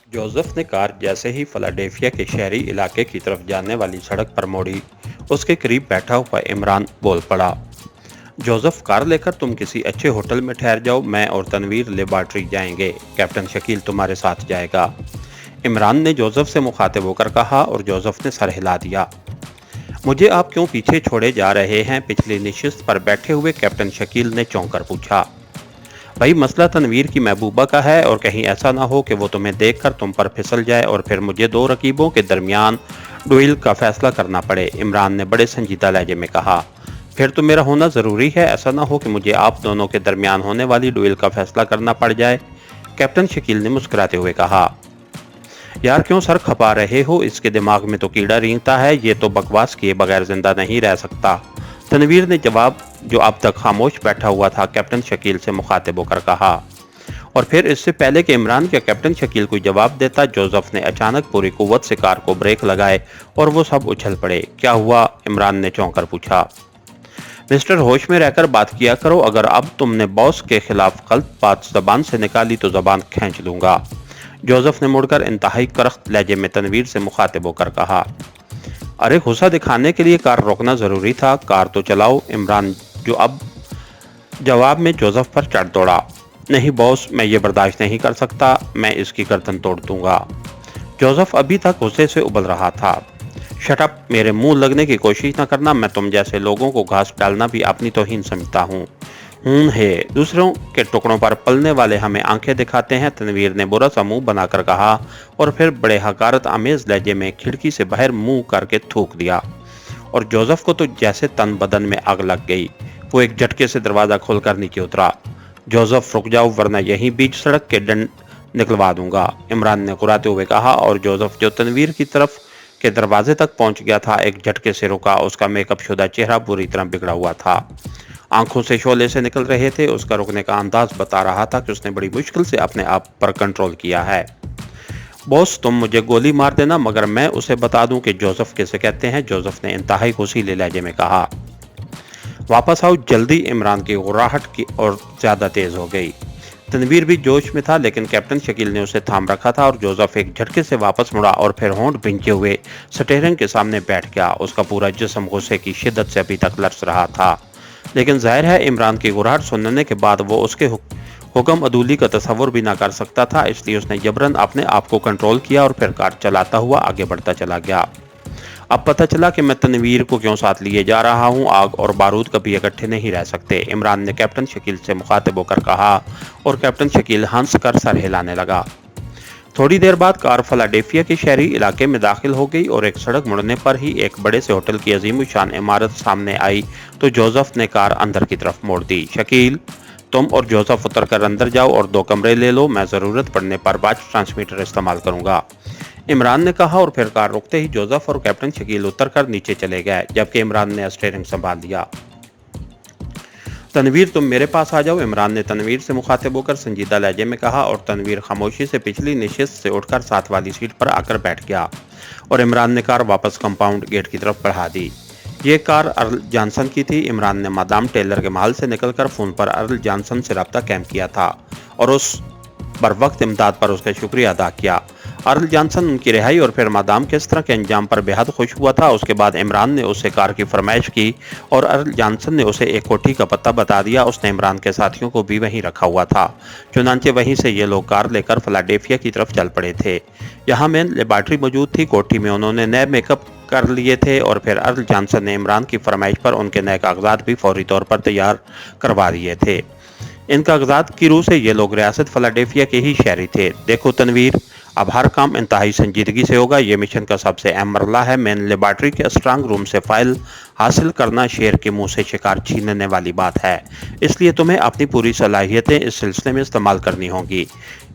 Joseph ने car जैसे ही Philadelphia के शहरी इलाके की तरफ जाने वाली सड़क पर मोड़ी, उसके करीब बैठा हुआ इमरान बोल पड़ा। जोसेफ, कार लेकर तुम किसी अच्छे होटल में ठहर जाओ, मैं और तनवीर लेबॉर्ट्री जाएंगे। कैप्टन शकील तुम्हारे साथ जाएगा। इमरान ने जोसेफ से मुखातिब होकर कहा और जोसेफ ने सर हिला दिया। मुझे आप क्यों पीछे छोड़े जा रहे हैं? पिछली नशिस्त पर बैठे हुए कैप्टन शकील ने चौंक कर पूछा। भाई, मसला तनवीर की महबूबा का है और कहीं ऐसा ना हो कि वो तुम्हें देखकर तुम पर फिसल जाए और फिर मुझे दो रकीबों के दरमियान डुएल का फैसला करना पड़े। इमरान ने बड़े संजीदा लहजे में कहा। फिर तो मेरा होना ज़रूरी है, ऐसा ना हो कि मुझे आप दोनों के दरमियान होने वाली डुएल का फैसला करना पड़ जाए। कैप्टन शकील ने मुस्कुराते हुए कहा। यार, क्यों सर खपा रहे हो? इसके दिमाग में तो कीड़ा रेंगता है, ये तो बकवास किए बगैर जिंदा नहीं रह सकता। तनवीर ने जवाब, जो अब तक खामोश बैठा हुआ था, कैप्टन शकील से मुखातिब होकर कहा। और फिर इससे पहले कि इमरान या कैप्टन शकील कोई जवाब देता, जोसेफ ने अचानक पूरी कुव्वत से कार को ब्रेक लगाए और वो सब उछल पड़े। क्या हुआ? इमरान ने चौंक कर पूछा। मिस्टर, होश में रहकर बात किया करो। अगर अब तुमने बॉस के खिलाफ गलत बात जबान से निकाली तो जबान खींच लूंगा। जोसेफ ने मुड़कर इंतहाई करख्त लहजे में तनवीर से मुखातिब होकर कहा। अरे, गुस्सा दिखाने के लिए कार रोकना जरूरी था? कार तो चलाओ। इमरान जो अब जवाब में जोसेफ पर चढ़ दौड़ा। नहीं बॉस, मैं ये बर्दाश्त नहीं कर सकता, मैं इसकी गर्दन तोड़ दूंगा। जोसेफ अभी तक गुस्से से उबल रहा था। शट अप, मेरे मुंह लगने की कोशिश न करना। मैं तुम जैसे लोगों को घास डालना भी अपनी तौहीन समझता हूँ। है, दूसरों के टुकड़ों पर पलने वाले हमें आंखें दिखाते हैं। तनवीर ने बुरा सा मुंह बनाकर कहा और फिर बड़े हकारत आमेज लहजे में खिड़की से बाहर मुंह करके थूक दिया। और जोसेफ को तो जैसे तन बदन में आग लग गई। वो एक झटके से दरवाजा खोलकर नीचे उतरा। जोसेफ, रुक जाओ वरना यहीं बीच सड़क के डंड निकलवा दूंगा, इमरान ने कुराते हुए कहा। और जोसेफ, जो तनवीर की तरफ के दरवाजे तक पहुंच गया था, एक झटके से रुका। उसका मेकअप शुदा चेहरा बुरी तरह बिगड़ा हुआ था, आंखों से शोले से निकल रहे थे। उसका रुकने का अंदाज बता रहा था कि उसने बड़ी मुश्किल से अपने आप पर कंट्रोल किया है। बॉस, तुम मुझे गोली मार देना, मगर मैं उसे बता दूं कि जोसेफ किसे कहते हैं, जोसेफ ने इंतहाई खुशीले लहजे में कहा। वापस आओ जल्दी। इमरान की गुर्राहट की और ज्यादा तेज हो गई। तनवीर भी जोश में था, लेकिन कैप्टन शकील ने उसे थाम रखा था और जोसेफ एक झटके से वापस मुड़ा और फिर होंठ भींचे हुए स्टीयरिंग के सामने बैठ गया। उसका पूरा जिस्म गुस्से की शिद्दत से अभी तक लरस रहा था, लेकिन जाहिर है इमरान की गुर्राहट सुनने के बाद वो उसके हुक्म अदूली का तस्वुर भी ना कर सकता था। इसलिए उसने जबरन अपने आप को कंट्रोल किया और फिर कार चलाता हुआ आगे बढ़ता चला गया। अब पता चला कि मैं तनवीर को क्यों साथ लिए जा रहा हूं। आग और बारूद कभी इकट्ठे नहीं रह सकते, इमरान ने कैप्टन शकील से मुखातिब होकर कहा। और कैप्टन शकील हंस कर सर हिलाने लगा। थोड़ी देर बाद कार फिलाडेल्फिया के शहरी इलाके में दाखिल हो गई और एक सड़क मुड़ने पर ही एक बड़े से होटल की अजीमुशान इमारत सामने आई तो जोसेफ ने कार अंदर की तरफ मोड़ दी। शकील, तुम और जोसेफ उतर कर अंदर जाओ और दो कमरे ले लो, मैं ज़रूरत पड़ने पर बाज ट्रांसमीटर इस्तेमाल करूंगा, इमरान ने कहा। और फिर कार रुकते ही जोसेफ और कैप्टन शकील उतर कर नीचे चले गए, जबकि इमरान ने स्टीयरिंग संभाल लिया। तनवीर, तुम मेरे पास आ जाओ, इमरान ने तनवीर से मुखातिब होकर संजीदा लहजे में कहा। और तनवीर खामोशी से पिछली नशिस्त से उठकर साथ वाली सीट पर आकर बैठ गया और इमरान ने कार वापस कंपाउंड गेट की तरफ बढ़ा दी। ये कार अर्ल जॉनसन की थी। इमरान ने मादाम टेलर के महल से निकलकर फ़ोन पर अर्ल जॉनसन से रब्ता कायम किया था और उस बर वक्त इमदाद पर उसका शुक्रिया अदा किया। अर्ल जॉनसन उनकी रिहाई और फिर मादाम के इस तरह के अंजाम पर बेहद खुश हुआ था। उसके बाद इमरान ने उससे कार की फरमाइश की और अर्ल जॉनसन ने उसे एक कोठी का पता बता दिया। उसने इमरान के साथियों को भी वहीं रखा हुआ था, चुनांचे वहीं से ये लोग कार लेकर फिलाडेल्फिया की तरफ चल पड़े थे। यहाँ मेन लेबॉर्ट्री मौजूद थी। कोठी में उन्होंने नए मेकअप कर लिए थे और फिर अर्ल जॉनसन ने इमरान की फरमाइश पर उनके नए कागजात भी फौरी तौर पर तैयार करवा दिए थे। इन कागजात की रूह से ये लोग रियासत फिलाडेल्फिया के ही शहरी थे। देखो तनवीर, अब हर काम इंतहाई संजीदगी से होगा। ये मिशन का सबसे अहम मरला है। मेन लेबॉर्ट्री के स्ट्रांग रूम से फाइल हासिल करना शेर के मुंह से शिकार छीनने वाली बात है, इसलिए तुम्हें अपनी पूरी सलाहियतें इस सिलसिले में इस्तेमाल करनी होंगी।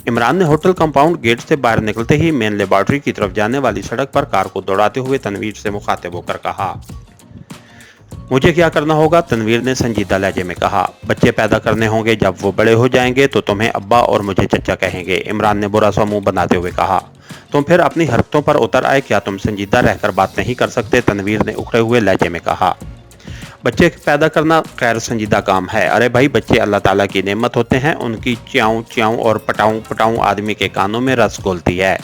इमरान ने होटल कंपाउंड गेट से बाहर निकलते ही मेन लेबॉर्ट्री की तरफ जाने वाली सड़क पर कार को दौड़ाते हुए तनवीर से मुखातिब होकर कहा। मुझे क्या करना होगा? तनवीर ने संजीदा लहजे में कहा। बच्चे पैदा करने होंगे, जब वो बड़े हो जाएंगे तो तुम्हें अब्बा और मुझे चचा कहेंगे, इमरान ने बुरा सा मुंह बनाते हुए कहा। तुम फिर अपनी हरकतों पर उतर आए, क्या तुम संजीदा रहकर बात नहीं कर सकते? तनवीर ने उखड़े हुए लहजे में कहा। बच्चे पैदा करना गैर संजीदा काम है। अरे भाई, बच्चे अल्लाह ताला की नेमत होते हैं, उनकी च्याऊं च्याऊं और पटाऊं पटाऊं आदमी के कानों में रस घोलती है।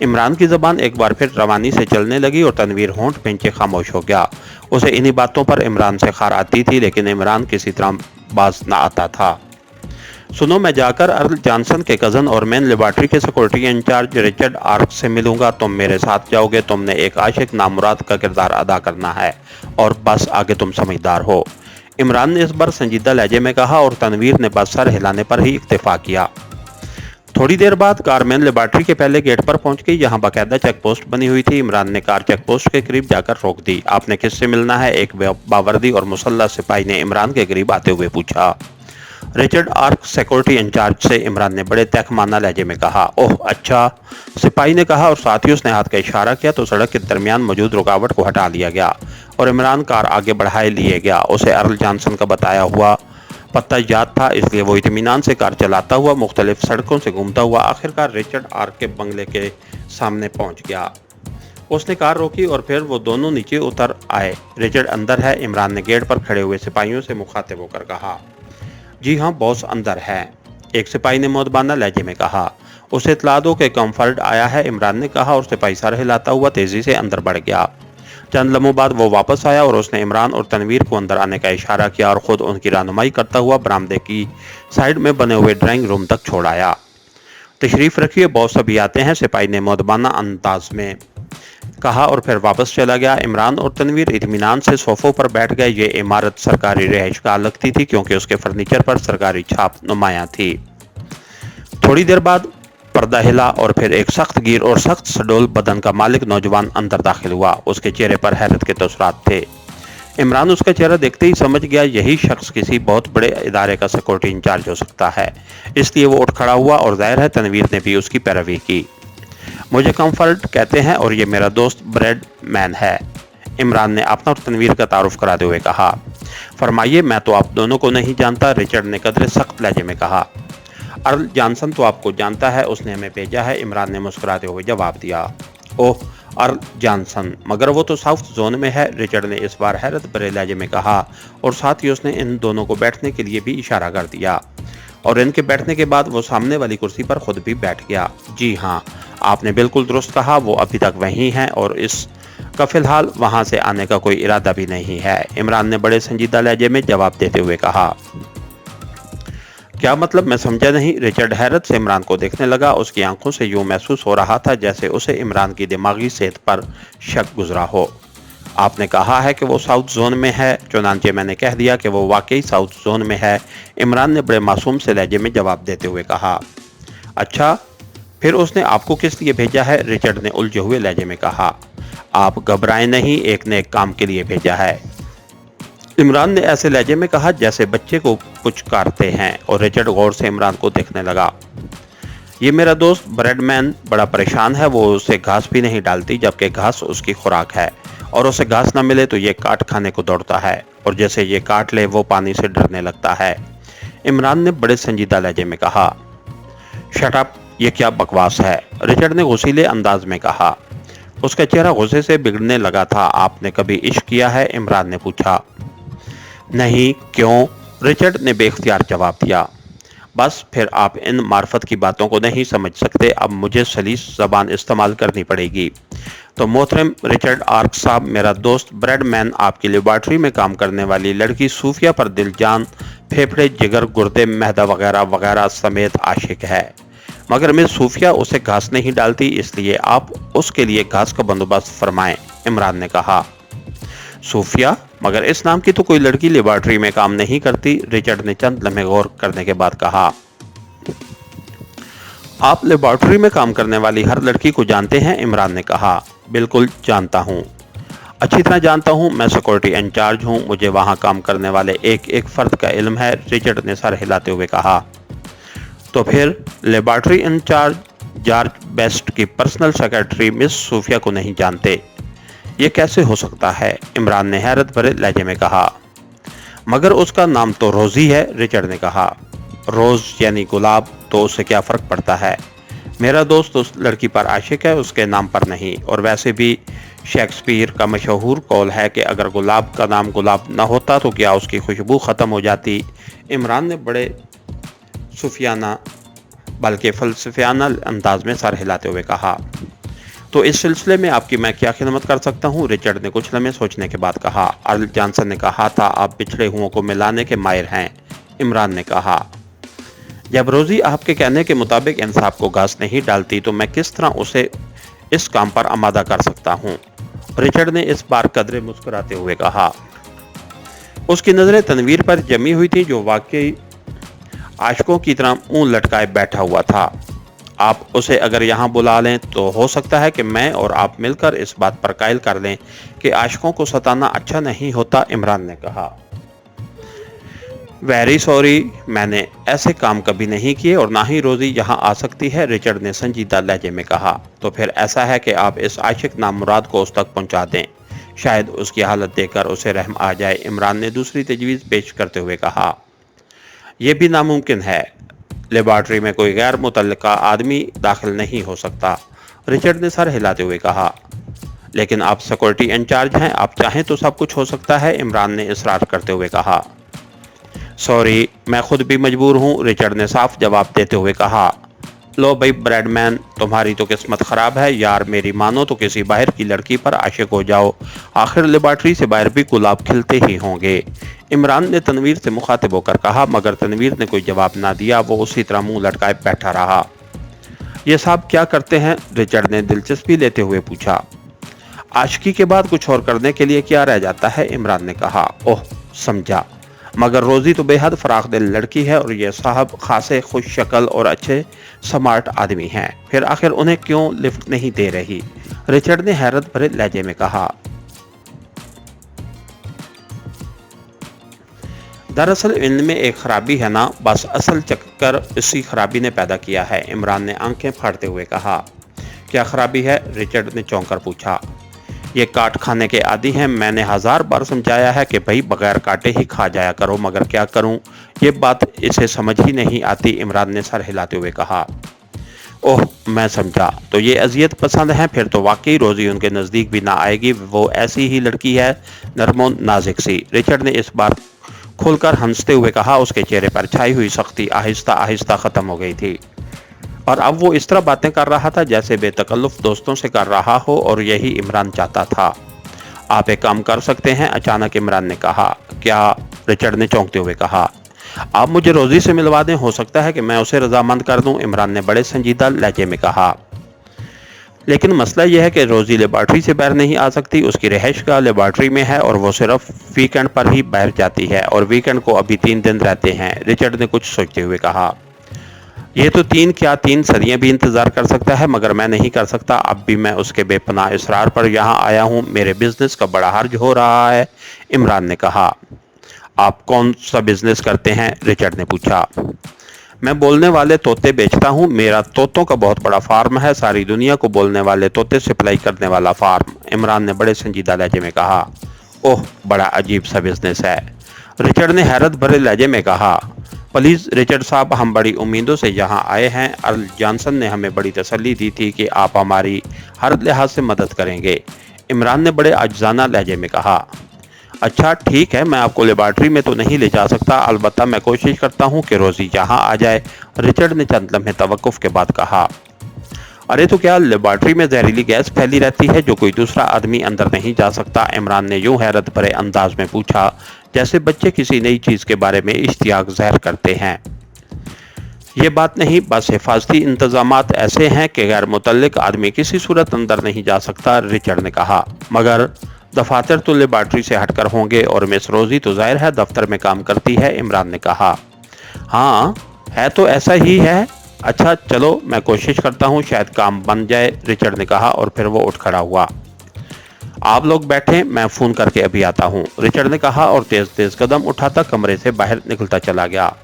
इमरान की ज़बान एक बार फिर रवानी से चलने लगी और तनवीर होंठ भींचे खामोश हो गया। उसे इन्हीं बातों पर इमरान से खार आती थी, लेकिन इमरान किसी तरह बाज न आता था। सुनो, मैं जाकर अर्ल जॉनसन के कज़न और मेन लेबॉर्ट्री के सिक्योरिटी इंचार्ज रिचर्ड आर्क से मिलूंगा। तुम मेरे साथ जाओगे। तुमने एक आशिक नामुराद का किरदार अदा करना है और बस आगे तुम समझदार हो। इमरान ने इस बार संजीदा लहजे में कहा और तनवीर ने बस सर हिलाने पर ही इक्तफा किया। थोड़ी देर बाद कार मेन लेबॉर्ट्री के पहले गेट पर पहुंच गई, जहां बाकायदा चेक पोस्ट बनी हुई थी। इमरान ने कार चेक पोस्ट के करीब जाकर रोक दी। आपने किससे मिलना है? एक बावर्दी और मुसल्लह सिपाही ने इमरान के करीब आते हुए पूछा। रिचर्ड आर्क सिक्योरिटी इंचार्ज से, इमरान ने बड़े तहमाना लहजे में कहा। ओह अच्छा, सिपाही ने कहा और साथ ही उसने हाथ का इशारा किया तो सड़क के दरमियान मौजूद रुकावट को हटा लिया गया और इमरान कार आगे बढ़ाए लिए गया। उसे अर्ल जॉनसन का बताया हुआ पता याद था, इसलिए वो इत्मीनान से कार चलाता हुआ मुख्तलिफ सड़कों से घूमता हुआ आखिरकार रिचर्ड आर्क के बंगले के सामने पहुंच गया। उसने कार रोकी और फिर वो दोनों नीचे उतर आए। रिचर्ड अंदर है? इमरान ने गेट पर खड़े हुए सिपाहियों से मुखातिब होकर कहा। जी हाँ, बॉस अंदर है, एक सिपाही ने मुअद्दबाना लहजे में कहा। उसे इत्तला दो कि कम्फर्ट आया है, इमरान ने कहा और सिपाही सर हिलाता हुआ तेजी से अंदर बढ़ गया। चंद लम्हों बाद वो वापस आया और उसने इमरान और तनवीर को अंदर आने का इशारा किया और खुद उनकी रहनुमाई करता हुआ बरामदे की साइड में बने हुए ड्राइंग रूम तक छोड़ आया। तशरीफ रखिए, बॉस अभी आते हैं, सिपाही ने मुअद्दबाना अंदाज में कहा और फिर वापस चला गया। इमरान और तनवीर इत्मीनान से सोफों पर बैठ गए। ये इमारत सरकारी रिहाइश का लगती थी क्योंकि उसके फर्नीचर पर सरकारी छाप नुमायां थी। थोड़ी देर बाद पर्दा हिला और फिर एक सख्त गिर और सख्त सडोल बदन का मालिक नौजवान अंदर दाखिल हुआ। उसके चेहरे पर हैरत के तसरात थे। इमरान उसका चेहरा देखते ही समझ गया यही शख्स किसी बहुत बड़े इदारे का सिक्योरिटी इंचार्ज हो सकता है, इसलिए वो उठ खड़ा हुआ और जाहिर है तनवीर ने भी उसकी पैरवी की। मुझे कम्फर्ट कहते हैं और ये मेरा दोस्त ब्रेड मैन है, इमरान ने अपना और तनवीर का तारुफ कराते हुए कहा। फरमाइए, मैं तो आप दोनों को नहीं जानता, रिचर्ड ने कदरे सख्त लहजे में कहा। अर्ल जॉनसन तो आपको जानता है, उसने हमें भेजा है, इमरान ने मुस्कुराते हुए जवाब दिया। ओह, अर्ल जॉनसन, मगर वो तो साउथ जोन में है, रिचर्ड ने इस बार हैरत भरे लहजे में कहा और साथ ही उसने इन दोनों को बैठने के लिए भी इशारा कर दिया और इनके बैठने के बाद वो सामने वाली कुर्सी पर खुद भी बैठ गया। जी हाँ, आपने बिल्कुल दुरुस्त कहा, वो अभी तक वहीं हैं और इसका फिलहाल वहां से आने का कोई इरादा भी नहीं है, इमरान ने बड़े संजीदा लहजे में जवाब देते हुए कहा। क्या मतलब? मैं समझा नहीं, रिचर्ड हैरत से इमरान को देखने लगा। उसकी आंखों से यूं महसूस हो रहा था जैसे उसे इमरान की दिमागी सेहत पर शक गुजरा हो। आपने कहा है कि वो साउथ जोन में है, चुनांचे मैंने कह दिया कि वो वाकई साउथ जोन में है, इमरान ने बड़े मासूम से लहजे में जवाब देते हुए कहा। अच्छा, फिर उसने आपको किस लिए भेजा है? रिचर्ड ने उलझे हुए लहजे में कहा। आप घबराएं नहीं, एक ने एक काम के लिए भेजा है, इमरान ने ऐसे लहजे में कहा जैसे बच्चे को पुचकारते हैं और रिचर्ड गौर से इमरान को देखने लगा। ये मेरा दोस्त ब्रेडमैन बड़ा परेशान है, वो उसे घास भी नहीं डालती जबकि घास उसकी खुराक है और उसे घास न मिले तो ये काट खाने को दौड़ता है और जैसे ये काट ले वो पानी से डरने लगता है, इमरान ने बड़े संजीदा लहजे में कहा। शट अप, ये क्या बकवास है, रिचर्ड ने गुस्सीले अंदाज में कहा। उसका चेहरा गुस्से से बिगड़ने लगा था। आपने कभी इश्क किया है? इमरान ने पूछा। नहीं, क्यों? रिचर्ड ने बेख्तियार जवाब दिया। बस फिर आप इन मार्फत की बातों को नहीं समझ सकते, अब मुझे सलीस ज़बान इस्तेमाल करनी पड़ेगी। तो मोहतरम रिचर्ड आर्क साहब, मेरा दोस्त ब्रेडमैन आपकी लेबॉर्ट्री में काम करने वाली लड़की सूफिया पर दिल जान, फेफड़े, जिगर, गुर्दे, मैदा वगैरह वगैरह समेत आशिक है, मगर मिस सूफिया उसे घास नहीं डालती, इसलिए आप उसके लिए घास का बंदोबस्त फरमाएं, इमरान ने कहा। सूफिया? मगर इस नाम की तो कोई लड़की लेबॉर्ट्री में काम नहीं करती, रिचर्ड ने चंद लम्हे गौर करने के बाद कहा। आप लेबॉर्ट्री में काम करने वाली हर लड़की को जानते हैं? इमरान ने कहा। बिल्कुल जानता हूँ, अच्छी तरह जानता हूँ, मैं सिक्योरिटी इंचार्ज हूँ, मुझे वहाँ काम करने वाले एक एक फर्द का इल्म है, रिचर्ड ने सर हिलाते हुए कहा। तो फिर लेबॉर्ट्री इंचार्ज जॉर्ज बेस्ट की पर्सनल सेक्रेटरी मिस सूफिया को नहीं जानते? ये कैसे हो सकता है? इमरान ने हैरत भरे लहजे में कहा। मगर उसका नाम तो रोज़ी है, रिचर्ड ने कहा। रोज़ यानी गुलाब, तो उससे क्या फ़र्क पड़ता है? मेरा दोस्त उस लड़की पर आशिक है, उसके नाम पर नहीं, और वैसे भी शेक्सपियर का मशहूर कौल है कि अगर गुलाब का नाम गुलाब न होता तो क्या उसकी खुशबू ख़त्म हो जाती। इमरान ने बड़े सूफियाना बल्कि फ़लसफ़ियाना अंदाज में सर हिलाते हुए कहा, तो इस सिलसिले में आपकी मैं क्या खिदमत कर सकता हूँ? रिचर्ड ने कुछ लम्हे सोचने के बाद कहा। अर्ल जॉनसन ने कहा था, आप पिछड़े हुओं को मिलाने के माहिर हैं। इमरान ने कहा, जब रोज़ी आपके कहने के मुताबिक इंसाफ को घास नहीं डालती तो मैं किस तरह उसे इस काम पर आमादा कर सकता हूँ? रिचर्ड ने इस बार कदरे मुस्कुराते हुए कहा। उसकी नज़रें तनवीर पर जमी हुई थी, जो वाकई आशिकों की तरह मुंह लटकाए बैठा हुआ था। आप उसे अगर यहाँ बुला लें तो हो सकता है कि मैं और आप मिलकर इस बात पर कायल कर लें कि आशिकों को सताना अच्छा नहीं होता। इमरान ने कहा, वेरी सॉरी, मैंने ऐसे काम कभी नहीं किए और ना ही रोज़ी यहाँ आ सकती है। रिचर्ड ने संजीदा लहजे में कहा, तो फिर ऐसा है कि आप इस आशिक नामुराद को उस तक पहुँचा दें, शायद उसकी हालत देखकर उसे रहम आ जाए। इमरान ने दूसरी तजवीज़ पेश करते हुए कहा, यह भी नामुमकिन है, लेबॉर्ट्री में कोई गैर मुतल्लिका आदमी दाखिल नहीं हो सकता। रिचर्ड ने सर हिलाते हुए कहा, लेकिन आप सिक्योरिटी इंचार्ज हैं, आप चाहें तो सब कुछ हो सकता है। इमरान ने इसरार करते हुए कहा, सॉरी, मैं खुद भी मजबूर हूँ। रिचर्ड ने साफ जवाब देते हुए कहा, लो भाई ब्रैडमैन, तुम्हारी तो किस्मत ख़राब है यार, मेरी मानो तो किसी बाहर की लड़की पर आशिक हो जाओ, आखिर लेबॉर्ट्री से बाहर भी गुलाब खिलते ही होंगे। इमरान ने तनवीर से मुखातिब होकर कहा, मगर तनवीर ने कोई जवाब ना दिया, वो उसी तरह मुंह लटकाए बैठा रहा। ये साहब क्या करते हैं? रिचर्ड ने दिलचस्पी लेते हुए पूछा। आशिकी के बाद कुछ और करने के लिए क्या रह जाता है? इमरान ने कहा, ओह समझा, मगर रोज़ी तो बेहद फराख दिल लड़की है और ये साहब खासे खुश शक्ल और अच्छे स्मार्ट आदमी हैं, फिर आखिर उन्हें क्यों लिफ्ट नहीं दे रही? रिचर्ड ने हैरत भरे लहजे में कहा, दरअसल इनमें एक खराबी है ना, बस असल चक्कर इसी खराबी ने पैदा किया है। इमरान ने आंखें फाड़ते हुए कहा, क्या खराबी है? रिचर्ड ने चौंक कर पूछा। ये काट खाने के आदी हैं, मैंने 1000 बार समझाया है कि भाई बगैर काटे ही खा जाया करो, मगर क्या करूं, ये बात इसे समझ ही नहीं आती। इमरान ने सर हिलाते हुए कहा, ओह मैं समझा, तो ये अजियत पसंद हैं, फिर तो वाकई रोज़ी उनके नज़दीक भी ना आएगी, वो ऐसी ही लड़की है, नरमो नाजिक सी। रिचर्ड ने इस बार खुलकर हंसते हुए कहा। उसके चेहरे पर छाई हुई सख्ती आहिस्ता आहिस्ता ख़त्म हो गई थी और अब वो इस तरह बातें कर रहा था जैसे बेतकल्लुफ़ दोस्तों से कर रहा हो, और यही इमरान चाहता था। आप एक काम कर सकते हैं, अचानक इमरान ने कहा। क्या? रिचर्ड ने चौंकते हुए कहा, आप मुझे रोज़ी से मिलवा दें, हो सकता है कि मैं उसे रजामंद कर दूं। इमरान ने बड़े संजीदा लहजे में कहा, लेकिन मसला यह है कि रोज़ी लेबॉर्ट्री से बाहर नहीं आ सकती, उसकी रिहाइश का लेबॉर्ट्री में है और वो सिर्फ वीकेंड पर ही बाहर जाती है, और वीकेंड को अभी 3 दिन रहते हैं। रिचर्ड ने कुछ सोचते हुए कहा, ये तो 3 सदियां भी इंतज़ार कर सकता है, मगर मैं नहीं कर सकता। अब भी मैं उसके बेपनाह इसरार पर यहाँ आया हूँ, मेरे बिजनेस का बड़ा हर्ज हो रहा है। इमरान ने कहा, आप कौन सा बिजनेस करते हैं? रिचर्ड ने पूछा। मैं बोलने वाले तोते बेचता हूँ, मेरा तोतों का बहुत बड़ा फार्म है, सारी दुनिया को बोलने वाले तोते सप्लाई करने वाला फार्म। इमरान ने बड़े संजीदा लहजे में कहा, ओह बड़ा अजीब सा बिजनेस है। रिचर्ड ने हैरत भरे लहजे में कहा, प्लीज़ रिचर्ड साहब, हम बड़ी उम्मीदों से यहाँ आए हैं, अर्ल जॉनसन ने हमें बड़ी तसल्ली दी थी कि आप हमारी हर लिहाज से मदद करेंगे। इमरान ने बड़े आजिज़ाना लहजे में कहा, अच्छा ठीक है, मैं आपको लेबॉर्ट्री में तो नहीं ले जा सकता, अलबत्ता मैं कोशिश करता हूँ कि रोज़ी यहाँ आ जाए। रिचर्ड ने चंद लम्हे तवक्कुफ के बाद कहा, अरे तो क्या लेबॉर्ट्री में जहरीली गैस फैली रहती है जो कोई दूसरा आदमी अंदर नहीं जा सकता? इमरान ने यूं हैरत भरे अंदाज में पूछा जैसे बच्चे किसी नई चीज़ के बारे में इश्तियाक ज़ाहिर करते हैं। ये बात नहीं, बस हिफाजती इंतजामात ऐसे हैं कि गैर मुतल्लिक आदमी किसी सूरत अंदर नहीं जा सकता। रिचर्ड ने कहा, मगर दफातर तो लेबॉर्ट्री से हटकर होंगे और मिस रोज़ी तो ज़ाहिर है दफ्तर में काम करती है। इमरान ने कहा, हाँ है तो ऐसा ही है। अच्छा चलो मैं कोशिश करता हूँ, शायद काम बन जाए। रिचर्ड ने कहा और फिर वो उठ खड़ा हुआ। आप लोग बैठें, मैं फ़ोन करके अभी आता हूँ, रिचर्ड ने कहा और तेज़ तेज़ कदम उठाता कमरे से बाहर निकलता चला गया।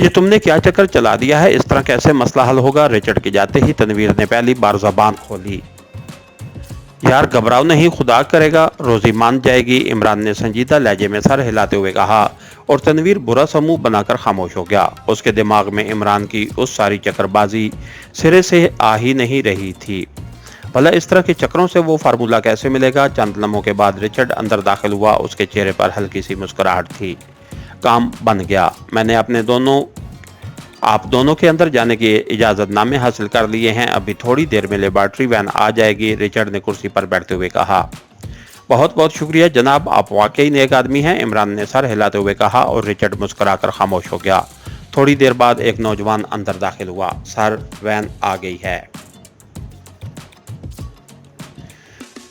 ये तुमने क्या चक्कर चला दिया है, इस तरह कैसे मसला हल होगा? रिचर्ड के जाते ही तनवीर ने पहली बार ज़बान खोली। यार घबराओ नहीं, खुदा करेगा रोज़ी मान जाएगी। इमरान ने संजीदा लहजे में सर हिलाते हुए कहा और तनवीर बुरा सा मुंह बनाकर खामोश हो गया। उसके दिमाग में इमरान की उस सारी चक्करबाजी सिरे से आ ही नहीं रही थी। भला इस तरह के चक्रों से वो फार्मूला कैसे मिलेगा? चंद लम्हों के बाद रिचर्ड अंदर दाखिल हुआ। उसके चेहरे पर हल्की सी मुस्कुराहट थी। काम बन गया। मैंने आप दोनों के अंदर जाने के इजाजतनामे हासिल कर लिए हैं। अभी थोड़ी देर में लेबॉर्ट्री वैन आ जाएगी। रिचर्ड ने कुर्सी पर बैठते हुए कहा। बहुत बहुत शुक्रिया जनाब, आप वाकई नेक आदमी हैं, इमरान ने सर हिलाते हुए कहा और रिचर्ड मुस्कुराकर खामोश हो गया। थोड़ी देर बाद एक नौजवान अंदर दाखिल हुआ। सर, वैन आ गई है,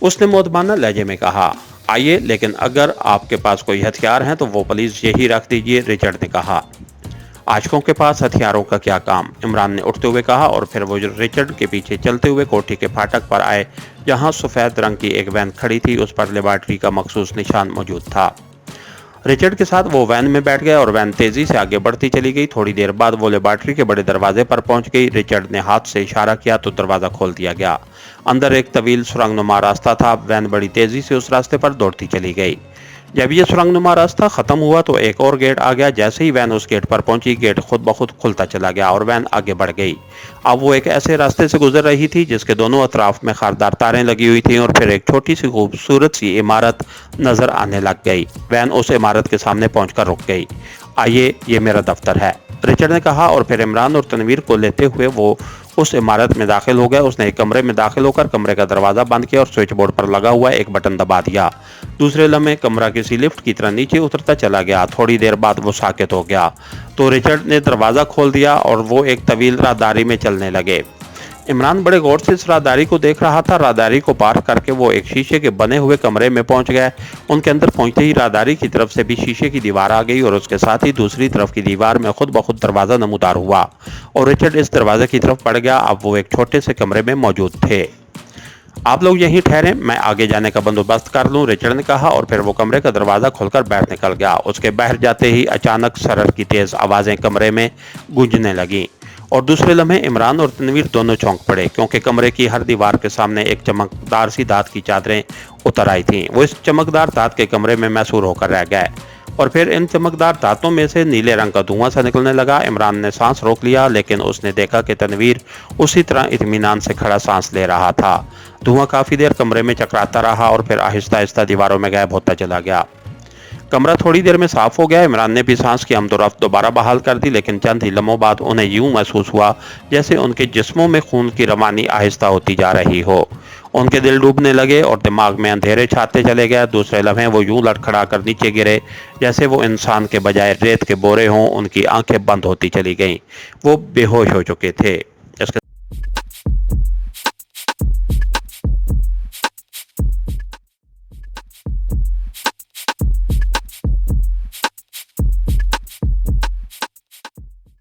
उसने मोदबाना लहजे में कहा। आइए, लेकिन अगर आपके पास कोई हथियार हैं तो वो प्लीज यही रख दीजिए, रिचर्ड ने कहा। आशिकों के पास हथियारों का क्या काम, इमरान ने उठते हुए कहा और फिर वो रिचर्ड के पीछे चलते हुए कोठी के फाटक पर आए जहां सफेद रंग की एक वैन खड़ी थी। उस पर लेबॉर्ट्री का मखसूस निशान मौजूद था। रिचर्ड के साथ वो वैन में बैठ गए और वैन तेजी से आगे बढ़ती चली गई। थोड़ी देर बाद वो लेबॉर्ट्री के बड़े दरवाजे पर पहुंच गई। रिचर्ड ने हाथ से इशारा किया तो दरवाजा खोल दिया गया। अंदर एक तवील सुरंगनुमा रास्ता था। वैन बड़ी तेजी से उस रास्ते पर दौड़ती चली गई। जब ये सुरंगनुमा रास्ता खत्म हुआ तो एक और गेट आ गया। जैसे ही वैन उस गेट पर पहुंची, गेट खुद ब खुद खुलता चला गया और वैन आगे बढ़ गई। अब वो एक ऐसे रास्ते से गुजर रही थी जिसके दोनों अतराफ में खारदार तारें लगी हुई थी और फिर एक छोटी सी खूबसूरत सी इमारत नजर आने लग गई। वैन उस इमारत के सामने पहुंचकर रुक गई। आइए, ये मेरा दफ्तर है, रिचर्ड ने कहा और फिर इमरान और तनवीर को लेते हुए वो उस इमारत में दाखिल हो गए। उसने एक कमरे में दाखिल होकर कमरे का दरवाजा बंद किया और स्विच बोर्ड पर लगा हुआ एक बटन दबा दिया। दूसरे लम्हे कमरा किसी लिफ्ट की तरह नीचे उतरता चला गया। थोड़ी देर बाद वो साकित हो गया तो रिचर्ड ने दरवाजा खोल दिया और वो एक तवील राहदारी में चलने लगे। इमरान बड़े गौर से इस राहदारी को देख रहा था। राहदारी को पार करके वो एक शीशे के बने हुए कमरे में पहुंच गए। उनके अंदर पहुंचते ही राहदारी की तरफ से भी शीशे की दीवार आ गई और उसके साथ ही दूसरी तरफ की दीवार में खुद ब खुद दरवाजा नमूदार हुआ और रिचर्ड इस दरवाजे की तरफ बढ़ गया। अब वो एक छोटे से कमरे में मौजूद थे। आप लोग यहीं ठहरे, मैं आगे जाने का बंदोबस्त कर लूं, रिचर्ड ने कहा और फिर वो कमरे का दरवाजा खोलकर बाहर निकल गया। उसके बाहर जाते ही अचानक सरर की तेज आवाजें कमरे में गूंजने लगीं और दूसरे लम्हे इमरान और तनवीर दोनों चौंक पड़े क्योंकि कमरे की हर दीवार के सामने एक चमकदार सी धात की चादरें उतर आई थीं। वो इस चमकदार धात के कमरे में मैसूर होकर रह गए और फिर इन चमकदार धातों में से नीले रंग का धुआं सा निकलने लगा। इमरान ने सांस रोक लिया लेकिन उसने देखा कि तनवीर उसी तरह इत्मीनान से खड़ा सांस ले रहा था। धुआं काफी देर कमरे में चकराता रहा और फिर आहिस्ता आहिस्ता दीवारों में गायब होता चला गया। कमरा थोड़ी देर में साफ हो गया। इमरान ने भी सांस की आमदोरफ्त दोबारा बहाल कर दी लेकिन चंद ही लम्हों बाद उन्हें यूं महसूस हुआ जैसे उनके जिस्मों में खून की रवानी आहिस्ता होती जा रही हो। उनके दिल डूबने लगे और दिमाग में अंधेरे छाते चले गए। दूसरे लम्हे वो यूं लड़खड़ा कर नीचे गिरे जैसे वो इंसान के बजाय रेत के बोरे हों। उनकी आंखें बंद होती चली गईं। वो बेहोश हो चुके थे।